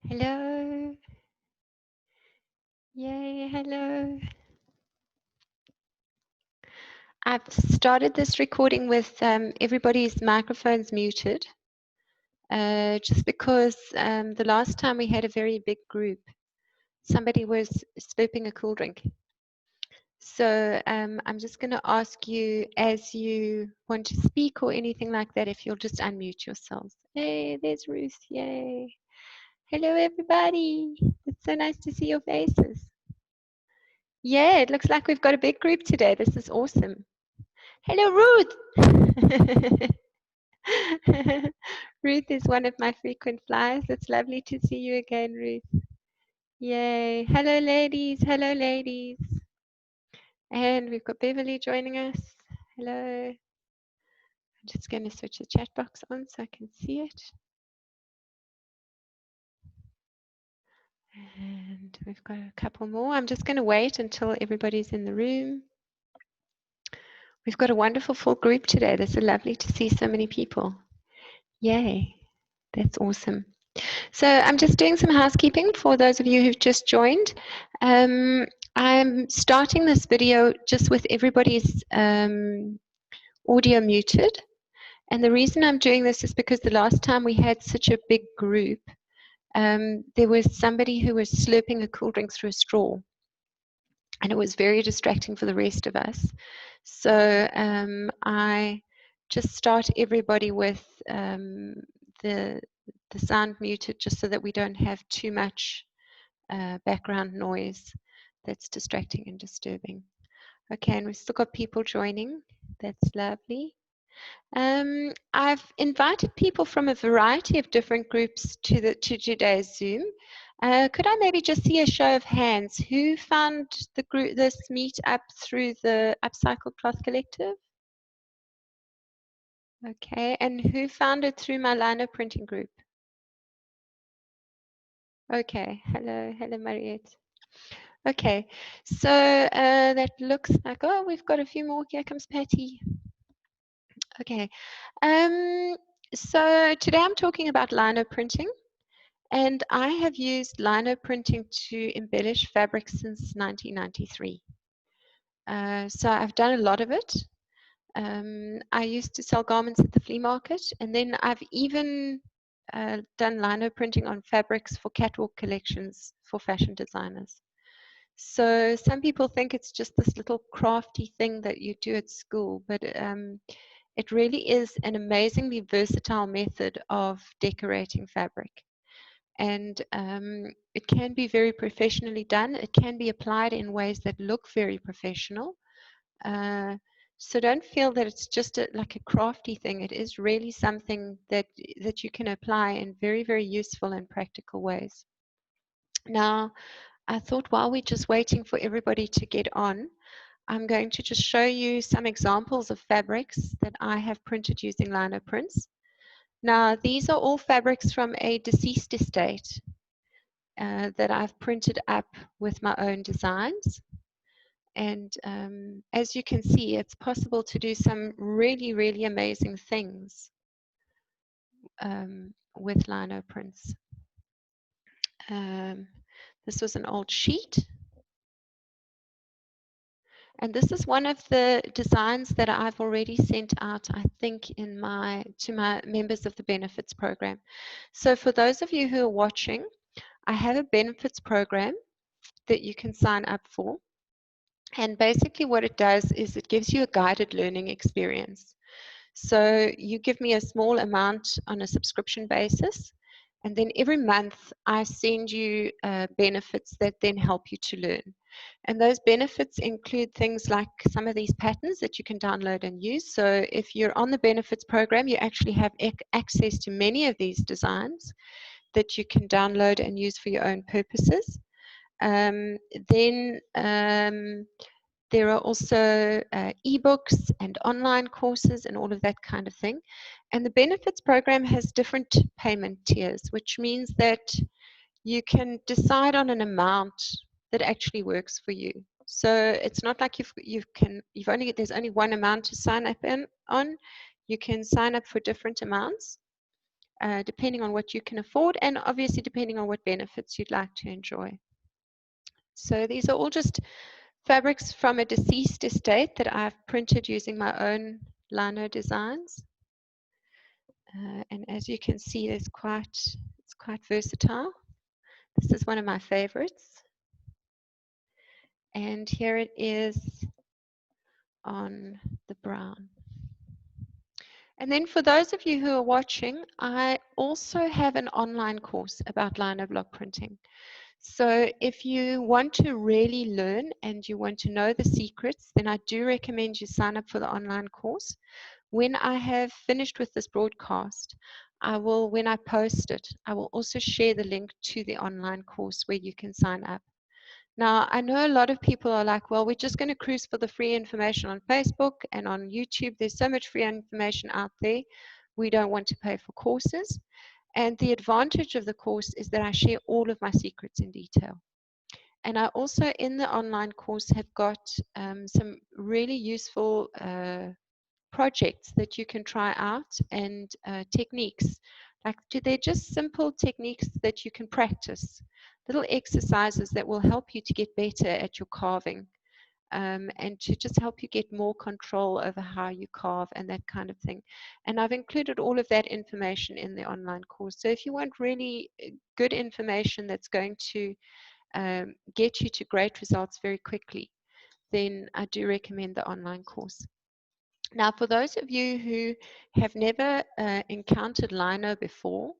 Hello. Yay, hello. I've started this recording with everybody's microphones muted, just because the last time we had a very big group, somebody was slurping a cool drink. So I'm just going to ask you, as you want to speak or anything like that, if you'll just unmute yourselves. Hey, there's Ruth. Yay. Hello, everybody. It's so nice to see your faces. Yeah, it looks like we've got a big group today. This is awesome. Hello, Ruth. Ruth is one of my frequent flyers. It's lovely to see you again, Ruth. Yay. Hello, ladies. Hello, ladies. And we've got Beverly joining us. Hello. I'm just going to switch the chat box on so I can see it. And we've got a couple more. I'm just going to wait until everybody's in the room. We've got a wonderful full group today. This is lovely to see so many people. Yay. That's awesome. So I'm just doing some housekeeping for those of you who've just joined. I'm starting this video just with everybody's audio muted. And the reason I'm doing this is because the last time we had such a big group, there was somebody who was slurping a cool drink through a straw. And it was very distracting for the rest of us. So I just start everybody with the sound muted, just so that we don't have too much background noise that's distracting and disturbing. Okay, and we've still got people joining. That's lovely. I've invited people from a variety of different groups to today's Zoom. Could I maybe just see a show of hands? Who found this meet up through the Upcycled Cloth Collective? Okay, and who found it through my linoprinting group? Okay, hello, Mariette. Okay, so that looks like, oh, we've got a few more. Here comes Patty. Okay, so today I'm talking about linoprinting, and I have used linoprinting to embellish fabric since 1993. So I've done a lot of it. I used to sell garments at the flea market, and then I've even done linoprinting on fabrics for catwalk collections for fashion designers. So some people think it's just this little crafty thing that you do at school, but it really is an amazingly versatile method of decorating fabric. And it can be very professionally done. It can be applied in ways that look very professional. So don't feel that it's just like a crafty thing. It is really something that you can apply in very, very useful and practical ways. Now, I thought while we're just waiting for everybody to get on, I'm going to just show you some examples of fabrics that I have printed using linoprints. Now, these are all fabrics from a deceased estate that I've printed up with my own designs. And as you can see, it's possible to do some really, really amazing things with linoprints. This was an old sheet. And this is one of the designs that I've already sent out, I think, to my members of the benefits program. So for those of you who are watching, I have a benefits program that you can sign up for. And basically what it does is it gives you a guided learning experience. So you give me a small amount on a subscription basis, and then every month I send you benefits that then help you to learn. And those benefits include things like some of these patterns that you can download and use. So if you're on the benefits program, you actually have access to many of these designs that you can download and use for your own purposes. There are also ebooks and online courses and all of that kind of thing. And the benefits program has different payment tiers, which means that you can decide on an amount that actually works for you. So it's not like there's only one amount to sign up on. You can sign up for different amounts. depending on what you can afford and obviously depending on what benefits you'd like to enjoy. So these are all just fabrics from a deceased estate that I've printed using my own lino designs. And as you can see, it's quite versatile. This is one of my favorites. And here it is on the brown. And then for those of you who are watching, I also have an online course about lino block printing. So if you want to really learn and you want to know the secrets, then I do recommend you sign up for the online course. When I have finished with this broadcast, when I post it, I will also share the link to the online course where you can sign up. Now, I know a lot of people are like, well, we're just going to cruise for the free information on Facebook and on YouTube. There's so much free information out there. We don't want to pay for courses. And the advantage of the course is that I share all of my secrets in detail. And I also, in the online course, have got some really useful projects that you can try out and techniques. Like, they're just simple techniques that you can practice, little exercises that will help you to get better at your carving and to just help you get more control over how you carve and that kind of thing. And I've included all of that information in the online course. So if you want really good information that's going to get you to great results very quickly, then I do recommend the online course. Now, for those of you who have never encountered lino before,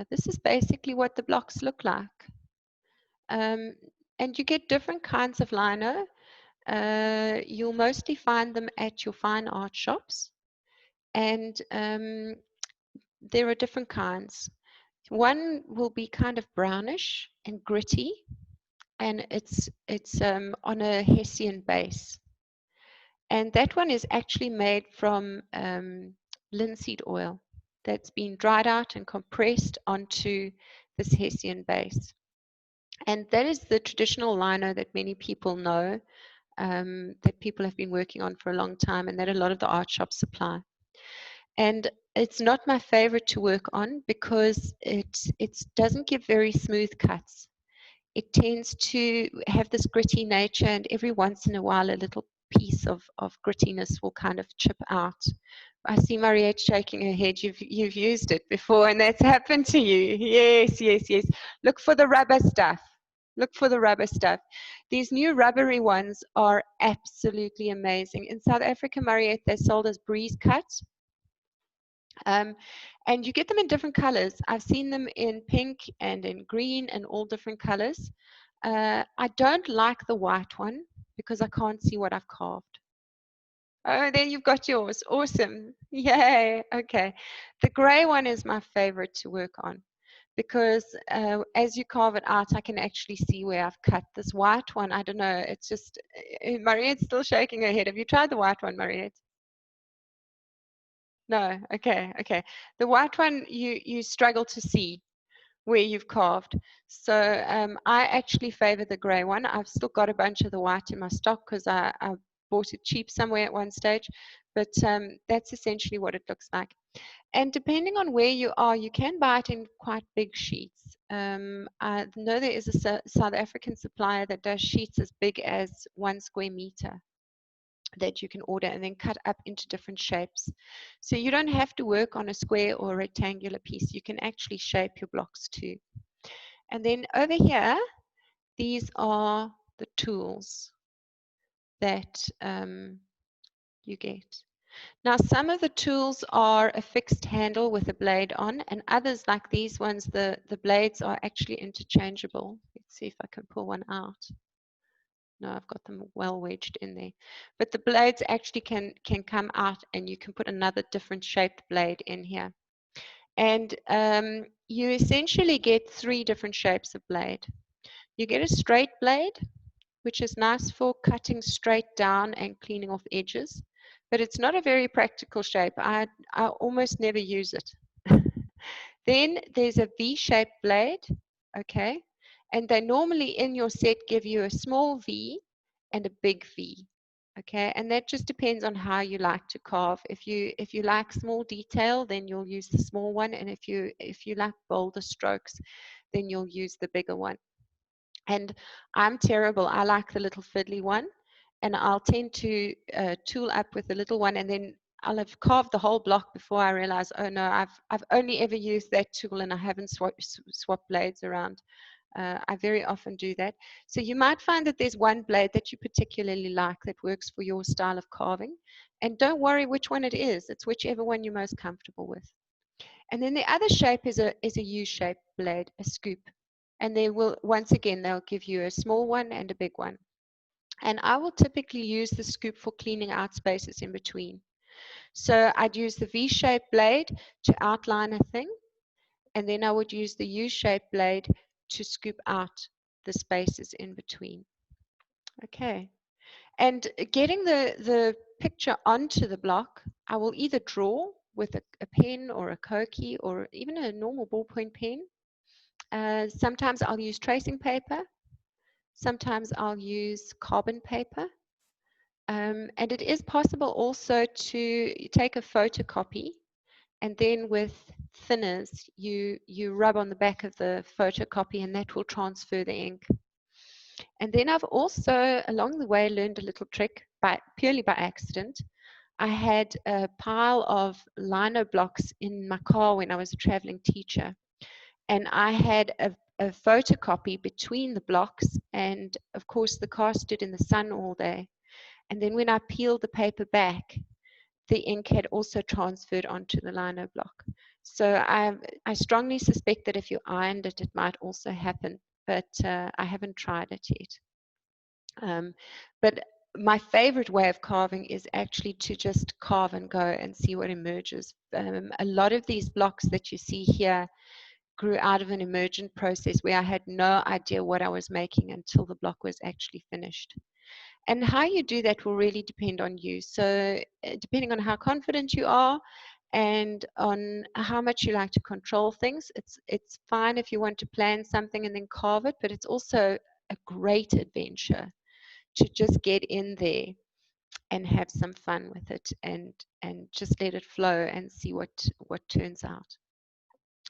this is basically what the blocks look like. And you get different kinds of lino. You'll mostly find them at your fine art shops. And there are different kinds. One will be kind of brownish and gritty, and it's on a Hessian base. And that one is actually made from linseed oil that's been dried out and compressed onto this Hessian base. And that is the traditional lino that many people know, that people have been working on for a long time and that a lot of the art shops supply. And it's not my favorite to work on because it doesn't give very smooth cuts. It tends to have this gritty nature, and every once in a while a little piece of grittiness will kind of chip out. I see Mariette shaking her head. You've used it before and that's happened to you. Yes, yes, yes. Look for the rubber stuff. Look for the rubber stuff. These new rubbery ones are absolutely amazing. In South Africa, Mariette, they're sold as breeze cut. And you get them in different colors. I've seen them in pink and in green and all different colors. I don't like the white one because I can't see what I've carved. Oh, there you've got yours. Awesome. Yay. Okay. The gray one is my favorite to work on because as you carve it out, I can actually see where I've cut. This white one, I don't know. It's just, Mariette's still shaking her head. Have you tried the white one, Mariette? No. Okay. Okay. The white one, you struggle to see where you've carved. So I actually favor the gray one. I've still got a bunch of the white in my stock because I bought it cheap somewhere at one stage, but that's essentially what it looks like. And depending on where you are, you can buy it in quite big sheets. I know there is a South African supplier that does sheets as big as 1 square meter that you can order and then cut up into different shapes. So you don't have to work on a square or a rectangular piece. You can actually shape your blocks too. And then over here, these are the tools that you get. Now, some of the tools are a fixed handle with a blade on, and others, like these ones, the blades are actually interchangeable. Let's see if I can pull one out. No, I've got them well wedged in there. But the blades actually can come out, and you can put another different shaped blade in here. And you essentially get 3 different shapes of blade. You get a straight blade, which is nice for cutting straight down and cleaning off edges. But it's not a very practical shape. I almost never use it. Then there's a V-shaped blade, okay? And they normally in your set give you a small V and a big V. Okay, and that just depends on how you like to carve. If you like small detail, then you'll use the small one, and if you like bolder strokes, then you'll use the bigger one. And I'm terrible. I like the little fiddly one, and I'll tend to tool up with the little one, and then I'll have carved the whole block before I realize, oh no, I've only ever used that tool and I haven't swapped blades around. I very often do that. So you might find that there's one blade that you particularly like that works for your style of carving. And don't worry which one it is. It's whichever one you're most comfortable with. And then the other shape is a U-shaped blade, a scoop. And they will, once again, they'll give you a small one and a big one. And I will typically use the scoop for cleaning out spaces in between. So I'd use the V-shaped blade to outline a thing, and then I would use the U-shaped blade to scoop out the spaces in between. Okay. And getting the picture onto the block, I will either draw with a pen or a Koki or even a normal ballpoint pen. Sometimes I'll use tracing paper. Sometimes I'll use carbon paper. And it is possible also to take a photocopy, and then with thinners, you rub on the back of the photocopy, and that will transfer the ink. And then I've also, along the way, learned a little trick purely by accident. I had a pile of lino blocks in my car when I was a traveling teacher. And I had a photocopy between the blocks. And of course, the car stood in the sun all day. And then when I peeled the paper back, the ink had also transferred onto the lino block. So I strongly suspect that if you ironed it, it might also happen. But I haven't tried it yet. But my favorite way of carving is actually to just carve and go and see what emerges. A lot of these blocks that you see here grew out of an emergent process where I had no idea what I was making until the block was actually finished. And how you do that will really depend on you. So depending on how confident you are and on how much you like to control things, it's fine if you want to plan something and then carve it, but it's also a great adventure to just get in there and have some fun with it and just let it flow and see what turns out.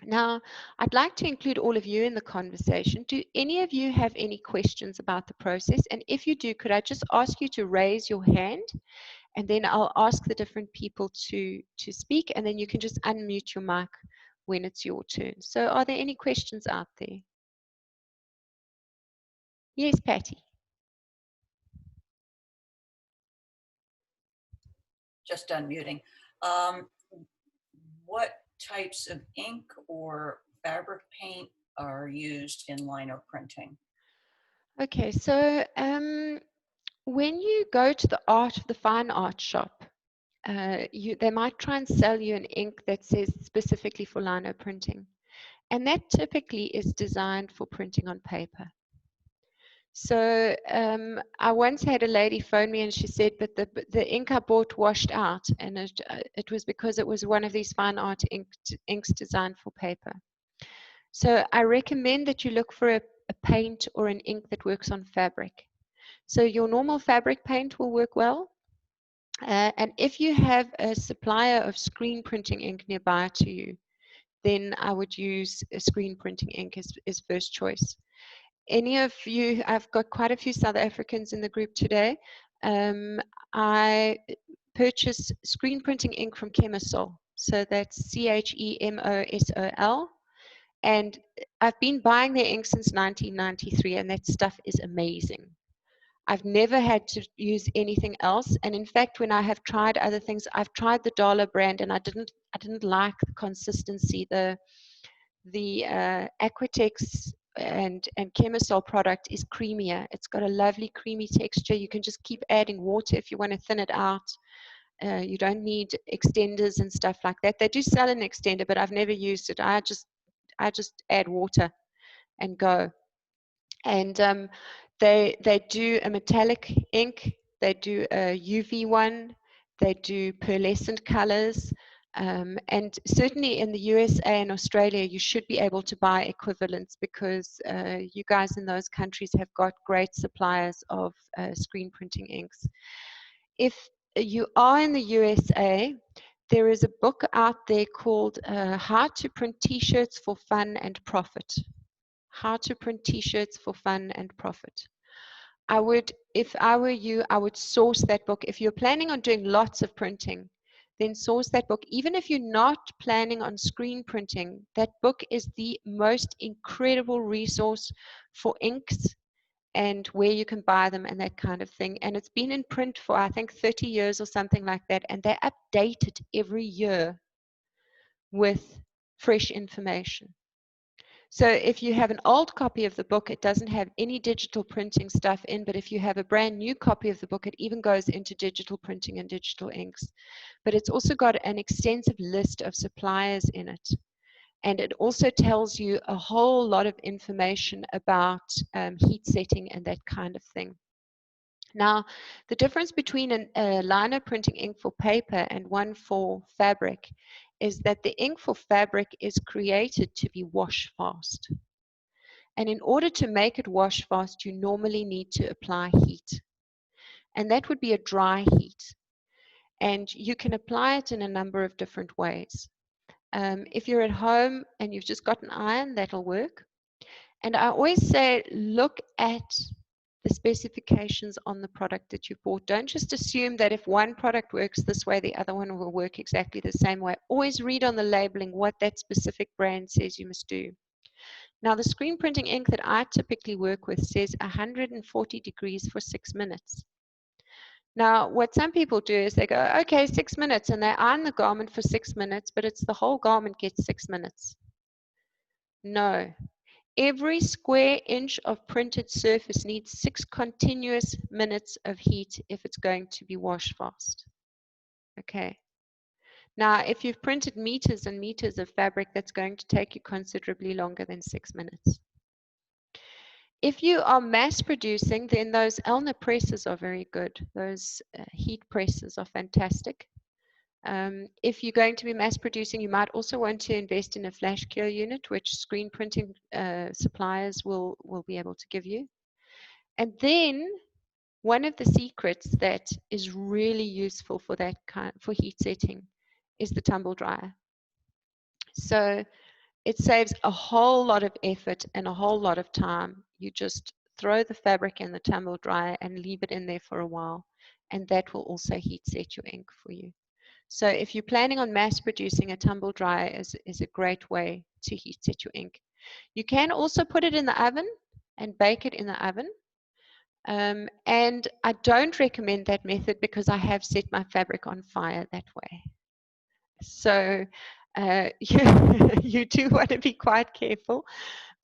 Now, I'd like to include all of you in the conversation. Do any of you have any questions about the process? And if you do, could I just ask you to raise your hand, and then I'll ask the different people to speak, and then you can just unmute your mic when it's your turn. So are there any questions out there? Yes, Patty. Just unmuting. What types of ink or fabric paint are used in linoprinting? Okay, so when you go to the fine art shop, they might try and sell you an ink that says specifically for linoprinting. And that typically is designed for printing on paper. So I once had a lady phone me and she said, but the ink I bought washed out, and it was because it was one of these fine art inks designed for paper. So I recommend that you look for a paint or an ink that works on fabric. So your normal fabric paint will work well. And if you have a supplier of screen printing ink nearby to you, then I would use a screen printing ink as first choice. Any of you, I've got quite a few South Africans in the group today. I purchase screen printing ink from Chemisol. So that's CHEMOSOL. And I've been buying their ink since 1993, and that stuff is amazing. I've never had to use anything else. And in fact, when I have tried other things, I've tried the Dollar brand, and I didn't like the consistency. The Aquatex and Chemisol product is creamier. It's got a lovely creamy texture. You can just keep adding water if you want to thin it out. You don't need extenders and stuff like that. They do sell an extender, but I've never used it. I just add water and go. And they do a metallic ink. They do a UV one. They do pearlescent colors. And certainly in the USA and Australia, you should be able to buy equivalents because you guys in those countries have got great suppliers of screen printing inks. if you are in the USA, there is a book out there called How to Print T-shirts for Fun and Profit. How to Print T-shirts for Fun and Profit. I would, if I were you, I would source that book. If you're planning on doing lots of printing, then source that book. Even if you're not planning on screen printing, that book is the most incredible resource for inks and where you can buy them and that kind of thing. And it's been in print for, I think, 30 years or something like that. And they update it every year with fresh information. So if you have an old copy of the book, it doesn't have any digital printing stuff in, but if you have a brand new copy of the book, it even goes into digital printing and digital inks. But it's also got an extensive list of suppliers in it. And it also tells you a whole lot of information about heat setting and that kind of thing. Now, the difference between a lino printing ink for paper and one for fabric is that the ink for fabric is created to be wash fast. And in order to make it wash fast, you normally need to apply heat. And that would be a dry heat. And you can apply it in a number of different ways. If you're at home and you've just got an iron, that'll work. And I always say, look at the specifications on the product that you bought. Don't just assume that if one product works this way, the other one will work exactly the same way. Always read on the labeling what that specific brand says you must do. Now, the screen printing ink that I typically work with says 140 degrees for 6 minutes. Now, what some people do is they go, okay, 6 minutes, and they iron the garment for 6 minutes, but it's the whole garment gets 6 minutes. No. Every square inch of printed surface needs 6 continuous minutes of heat if it's going to be wash fast. Okay. Now, if you've printed meters and meters of fabric, that's going to take you considerably longer than 6 minutes. If you are mass producing, then those ulna presses are very good. Those heat presses are fantastic. If you're going to be mass producing, you might also want to invest in a flash cure unit, which screen printing suppliers will be able to give you. And then one of the secrets that is really useful for that for heat setting is the tumble dryer. So it saves a whole lot of effort and a whole lot of time. You just throw the fabric in the tumble dryer and leave it in there for a while, and that will also heat set your ink for you. So if you're planning on mass producing, a tumble dryer is a great way to heat set your ink. You can also put it in the oven and bake it in the oven. And I don't recommend that method because I have set my fabric on fire that way. So you do want to be quite careful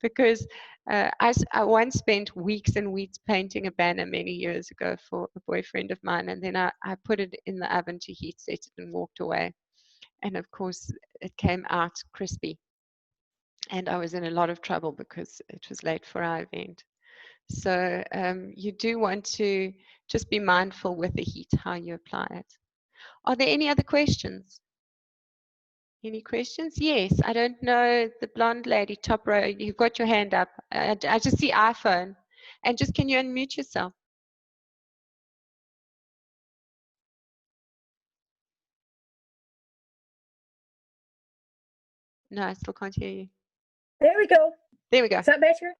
because I once spent weeks and weeks painting a banner many years ago for a boyfriend of mine, and then I put it in the oven to heat set it and walked away. And of course, it came out crispy. And I was in a lot of trouble because it was late for our event. So you do want to just be mindful with the heat, how you apply it. Are there any other questions? Any questions? Yes, I don't know, the blonde lady, top row, you've got your hand up. I just see iPhone. And just, can you unmute yourself? No, I still can't hear you. There we go. There we go. Is that better?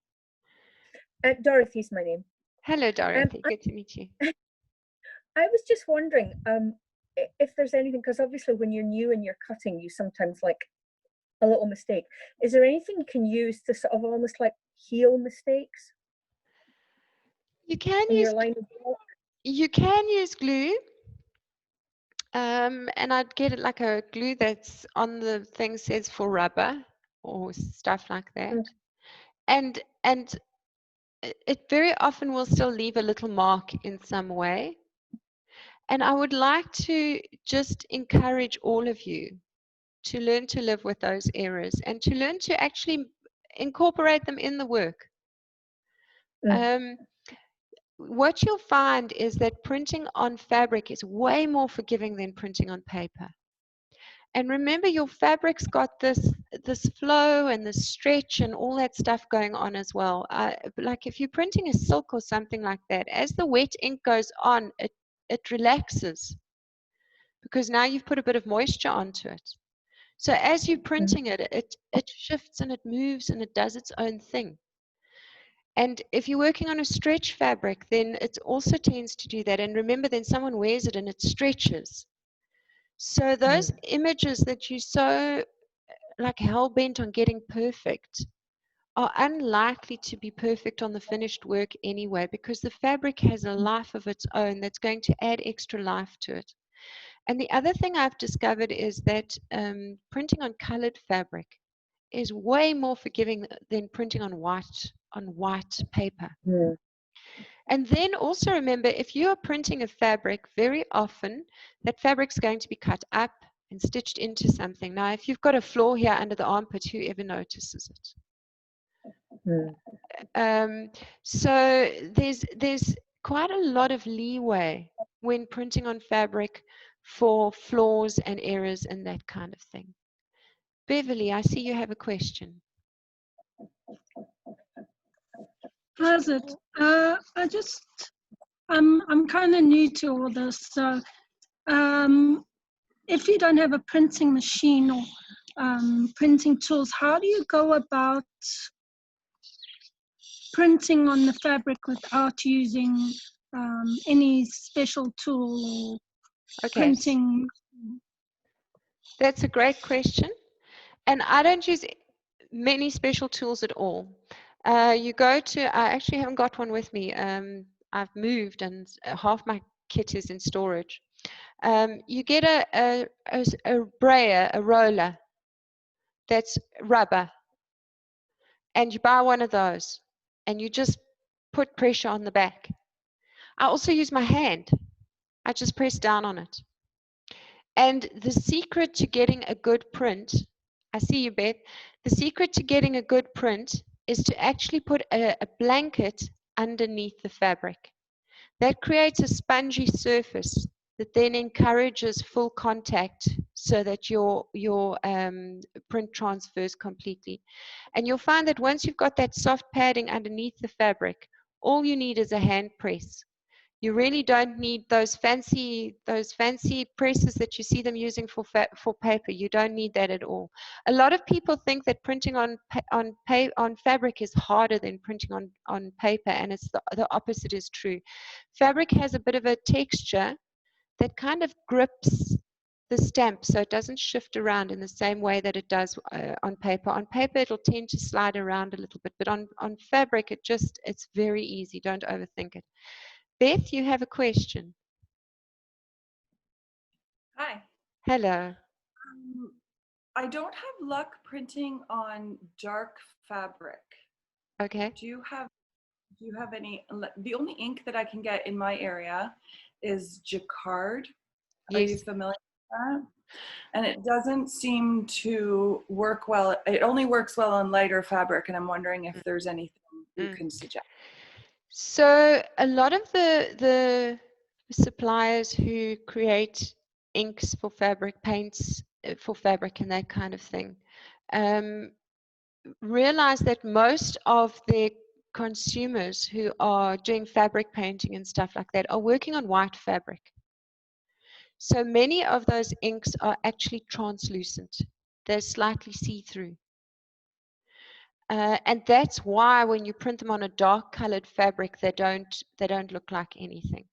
Dorothy's my name. Hello, Dorothy. Good to meet you. I was just wondering if there's anything, because obviously when you're new and you're cutting, you sometimes like a little mistake. Is there anything you can use to sort of almost like heal mistakes? You can use glue. And I'd get it like a glue that's on the thing says for rubber or stuff like that. And it very often will still leave a little mark in some way. And I would like to just encourage all of you to learn to live with those errors and to learn to actually incorporate them in the work. What you'll find is that printing on fabric is way more forgiving than printing on paper. And remember, your fabric's got this flow and this stretch and all that stuff going on as well. Like if you're printing a silk or something like that, as the wet ink goes on, it relaxes because now you've put a bit of moisture onto it. So as you're printing it, it shifts and it moves and it does its own thing. And if you're working on a stretch fabric, then it also tends to do that. And remember, then someone wears it and it stretches. So those images that you're so like hell-bent on getting perfect are unlikely to be perfect on the finished work anyway, because the fabric has a life of its own that's going to add extra life to it. And the other thing I've discovered is that printing on colored fabric is way more forgiving than printing on white paper. And then also remember, if you are printing a fabric, very often that fabric's going to be cut up and stitched into something. Now, if you've got a flaw here under the armpit, whoever notices it? So there's quite a lot of leeway when printing on fabric for flaws and errors and that kind of thing. Beverly, I see you have a question. How's it? I'm kind of new to all this. So if you don't have a printing machine or printing tools, how do you go about printing on the fabric without using any special tool or printing? That's a great question. And I don't use many special tools at all. You go to, I actually haven't got one with me. I've moved and half my kit is in storage. You get a brayer, a roller that's rubber, and you buy one of those and you just put pressure on the back. I also use my hand. I just press down on it. And the secret to getting a good print, I see you, Beth. The secret to getting a good print is to actually put a blanket underneath the fabric. That creates a spongy surface that then encourages full contact so that your print transfers completely. And you'll find that once you've got that soft padding underneath the fabric, all you need is a hand press. You really don't need those fancy presses that you see them using for paper. You don't need that at all. A lot of people think that printing on fabric is harder than printing on paper, and it's the opposite is true. Fabric has a bit of a texture that kind of grips the stamp, so it doesn't shift around in the same way that it does on paper. On paper, it'll tend to slide around a little bit, but on fabric, it's very easy. Don't overthink it. Beth, you have a question. Hi. Hello. I don't have luck printing on dark fabric. Okay. Do you have any? The only ink that I can get in my area is Jacquard. Yes. Are you familiar with that? And it doesn't seem to work well. It only works well on lighter fabric, and I'm wondering if there's anything you can suggest. So a lot of the suppliers who create inks for fabric, paints for fabric and that kind of thing, realize that most of their consumers who are doing fabric painting and stuff like that are working on white fabric. So many of those inks are actually translucent. They're slightly see-through. And that's why when you print them on a dark colored fabric, they don't look like anything.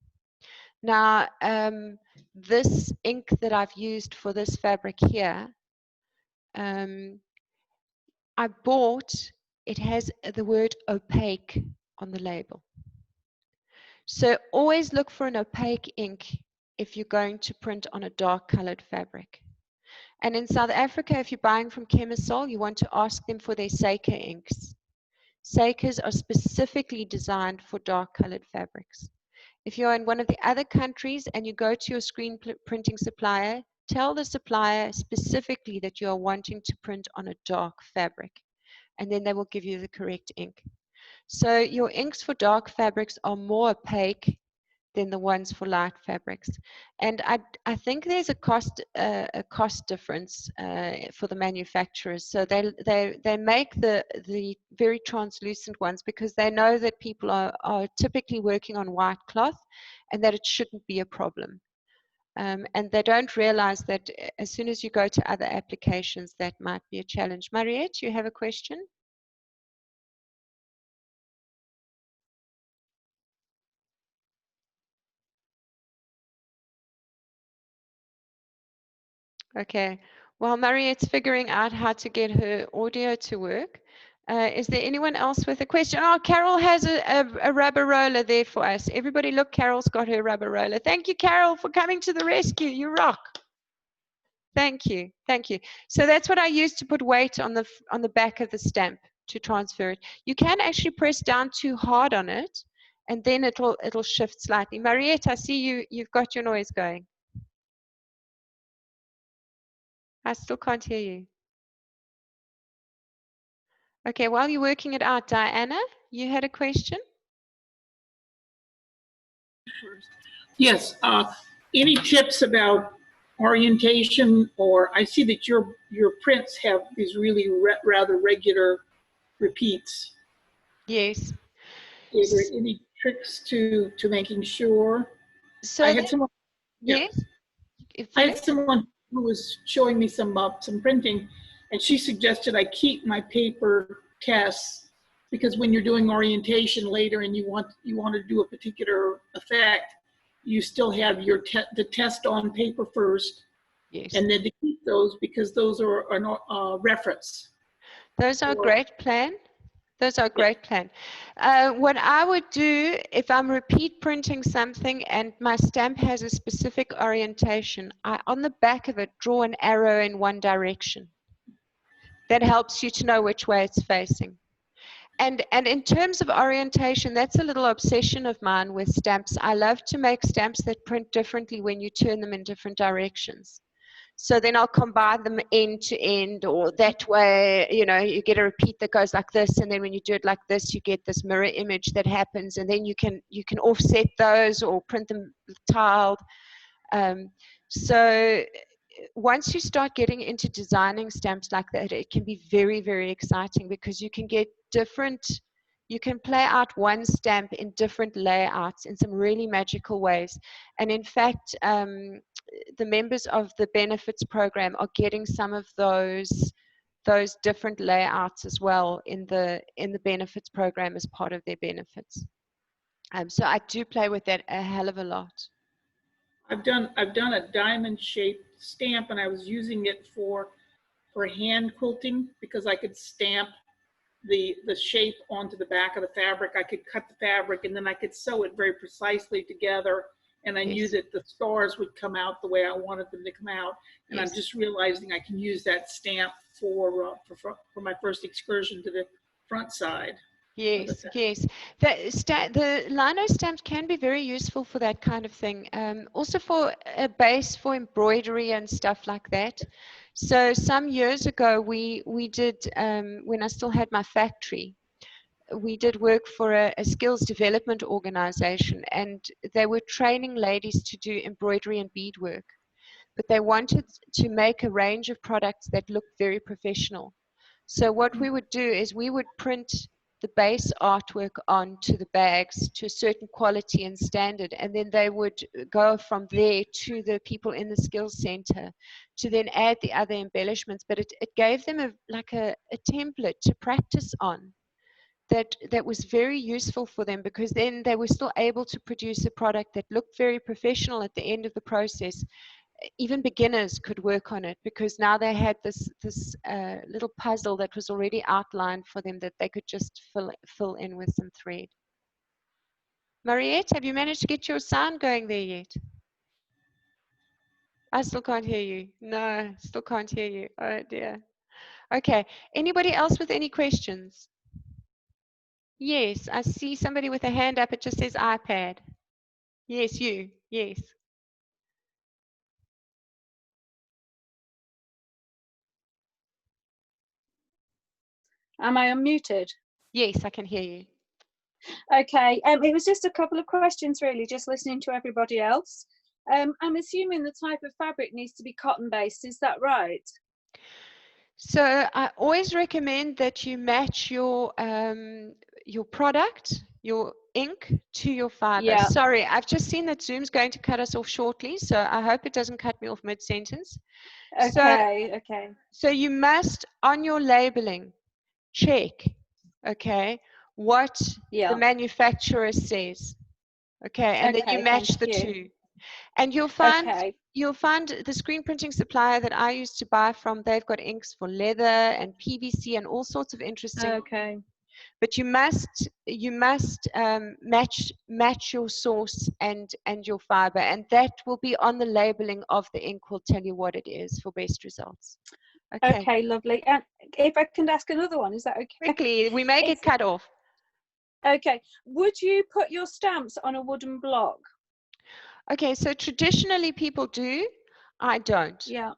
Now, this ink that I've used for this fabric here, I bought, it has the word opaque on the label. So always look for an opaque ink if you're going to print on a dark colored fabric. And in South Africa, if you're buying from Chemisol, you want to ask them for their Seika inks. Seikas are specifically designed for dark colored fabrics. If you're in one of the other countries and you go to your screen printing supplier, tell the supplier specifically that you are wanting to print on a dark fabric, and then they will give you the correct ink. So your inks for dark fabrics are more opaque than the ones for light fabrics. And I think there's a cost difference for the manufacturers. So they make the very translucent ones because they know that people are typically working on white cloth and that it shouldn't be a problem. And they don't realize that as soon as you go to other applications, that might be a challenge. Mariette, you have a question? Okay. While Mariette's figuring out how to get her audio to work, is there anyone else with a question? Oh, Carol has a rubber roller there for us. Everybody look, Carol's got her rubber roller. Thank you, Carol, for coming to the rescue. You rock. Thank you. Thank you. So that's what I use to put weight on the back of the stamp to transfer it. You can actually press down too hard on it, and then it'll shift slightly. Mariette, I see you've got your noise going. I still can't hear you. Okay, while you're working it out, Diana, you had a question? Yes. Any tips about orientation, or I see that your prints have these really rather regular repeats. Yes. Is there any tricks to making sure? So I had someone. Yes. Yeah, I had someone who was showing me some printing, and she suggested I keep my paper tests because when you're doing orientation later and you want to do a particular effect, you still have your the test on paper first. Yes. And then to keep those because those are a reference. Those are a great plan. Those are a great plan. What I would do if I'm repeat printing something and my stamp has a specific orientation, on the back of it, draw an arrow in one direction. That helps you to know which way it's facing. And in terms of orientation, that's a little obsession of mine with stamps. I love to make stamps that print differently when you turn them in different directions. So then I'll combine them end to end, or that way, you know, you get a repeat that goes like this, and then when you do it like this, you get this mirror image that happens, and then you can offset those or print them tiled. So once you start getting into designing stamps like that, it can be very, very exciting because you can get you can play out one stamp in different layouts in some really magical ways. And in fact, the members of the benefits program are getting some of those different layouts as well in the benefits program as part of their benefits. So I do play with that a hell of a lot. I've done a diamond shaped stamp, and I was using it for hand quilting because I could stamp the shape onto the back of the fabric. I could cut the fabric and then I could sew it very precisely together, and I knew that the stars would come out the way I wanted them to come out. And I'm just realizing I can use that stamp for my first excursion to the front side. Yes, yes. The lino stamps can be very useful for that kind of thing. Also for a base for embroidery and stuff like that. So some years ago, we did, when I still had my factory, we did work for a skills development organization, and they were training ladies to do embroidery and beadwork. But they wanted to make a range of products that looked very professional. So what we would do is we would print the base artwork onto the bags to a certain quality and standard, and then they would go from there to the people in the skills center to then add the other embellishments. But it gave them a template to practice on that was very useful for them, because then they were still able to produce a product that looked very professional at the end of the process. Even beginners could work on it because now they had this little puzzle that was already outlined for them that they could just fill in with some thread. Mariette, have you managed to get your sound going there yet? I still can't hear you. No, still can't hear you. Oh dear. Okay, anybody else with any questions? Yes, I see somebody with a hand up. It just says iPad. Yes, you. Yes. Am I unmuted? Yes, I can hear you. Okay, it was just a couple of questions really, just listening to everybody else. I'm assuming the type of fabric needs to be cotton based, is that right? So I always recommend that you match your product, your ink, to your fiber. Yeah. Sorry, I've just seen that Zoom's going to cut us off shortly, so I hope it doesn't cut me off mid-sentence. Okay, okay. So you must, on your labeling, check, okay, what the manufacturer says, okay, and then you match the two. And you'll find the screen printing supplier that I used to buy from, they've got inks for leather and PVC and all sorts of interesting. Okay. But you must match your source and your fiber, and that will be on the labeling of the ink. Will tell you what it is for best results. Okay. Okay, lovely. And if I can ask another one, is that okay? Quickly, we may get cut off. Okay. Would you put your stamps on a wooden block? Okay, so traditionally people do. I don't. Yeah.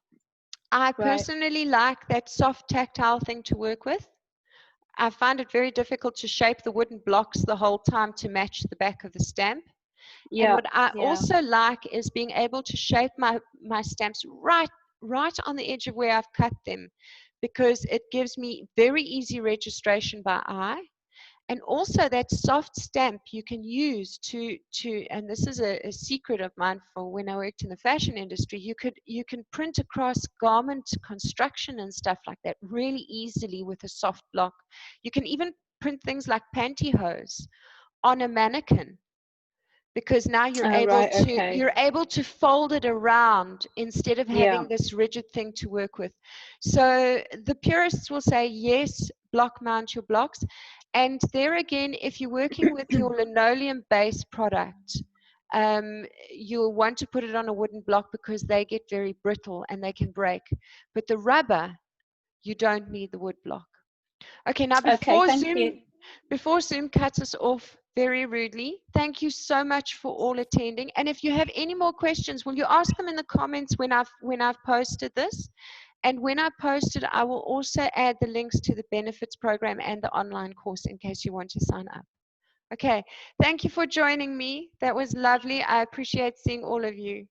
I personally like that soft tactile thing to work with. I find it very difficult to shape the wooden blocks the whole time to match the back of the stamp. Yeah. And what I also like is being able to shape my stamps right on the edge of where I've cut them, because it gives me very easy registration by eye. And also that soft stamp you can use to and this is a secret of mine for when I worked in the fashion industry, you can print across garment construction and stuff like that really easily with a soft block. You can even print things like pantyhose on a mannequin, because now you're able to fold it around instead of having this rigid thing to work with. So the purists will say yes, block mount your blocks. And there again, if you're working with your linoleum based product, you'll want to put it on a wooden block because they get very brittle and they can break. But the rubber, you don't need the wood block. Okay, now before Zoom cuts us off very rudely, thank you so much for all attending. And if you have any more questions, will you ask them in the comments when I've posted this? And when I post it, I will also add the links to the benefits program and the online course in case you want to sign up. Okay, thank you for joining me. That was lovely. I appreciate seeing all of you.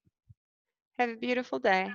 Have a beautiful day.